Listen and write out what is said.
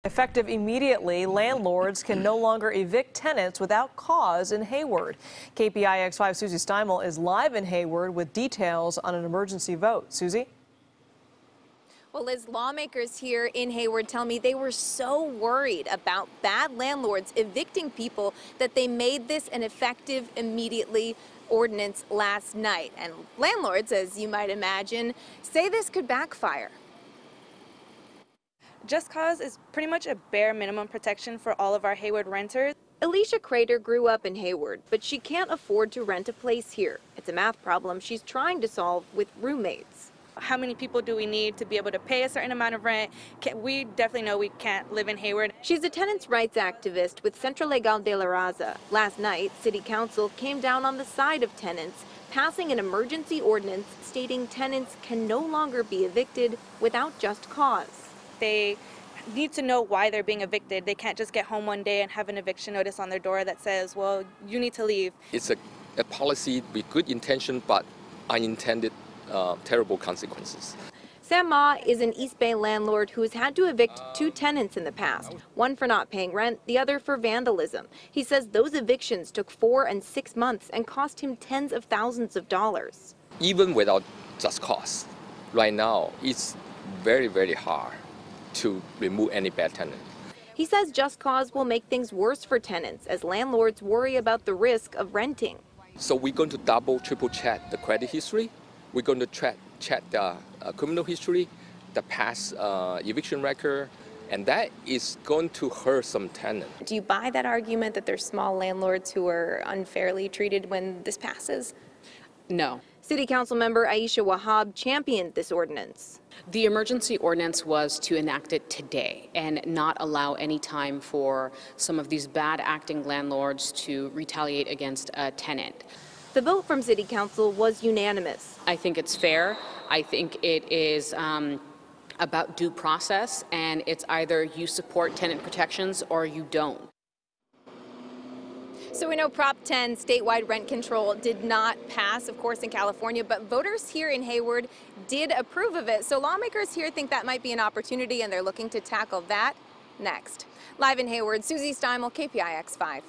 Effective immediately, landlords can no longer evict tenants without cause in Hayward. KPIX 5 Susie Steimle is live in Hayward with details on an emergency vote. Susie? Well, Liz, lawmakers here in Hayward tell me they were so worried about bad landlords evicting people that they made this an effective immediately ordinance last night. And landlords, as you might imagine, say this could backfire. Just cause is pretty much a bare minimum protection for all of our Hayward renters. Alicia Crater grew up in Hayward, but she can't afford to rent a place here. It's a math problem she's trying to solve with roommates. How many people do we need to be able to pay a certain amount of rent? We definitely know we can't live in Hayward. She's a tenants' rights activist with Centro Legal de la Raza. Last night, City Council came down on the side of tenants, passing an emergency ordinance stating tenants can no longer be evicted without just cause. They need to know why they're being evicted. They can't just get home one day and have an eviction notice on their door that says, well, you need to leave. It's a policy with good intention, but unintended terrible consequences. Sam Ma is an East Bay landlord who has had to evict 2 tenants in the past, one for not paying rent, the other for vandalism. He says those evictions took 4 and 6 months and cost him tens of thousands of dollars. Even without just cause, right now it's very, very hard to remove any bad tenant. He says just cause will make things worse for tenants as landlords worry about the risk of renting. So we're going to double, triple check the credit history. We're going to check the criminal history, the past eviction record, and that is going to hurt some tenants. Do you buy that argument that there's small landlords who are unfairly treated when this passes? No. City Council member Aisha Wahab championed this ordinance. The emergency ordinance was to enact it today and not allow any time for some of these bad acting landlords to retaliate against a tenant. The vote from City Council was unanimous. I think it's fair. I think it is about due process, and it's either you support tenant protections or you don't. So we know Prop 10, statewide rent control, did not pass, of course, in California, but voters here in Hayward did approve of it. So lawmakers here think that might be an opportunity, and they're looking to tackle that next. Live in Hayward, Susie Steimle, KPIX 5.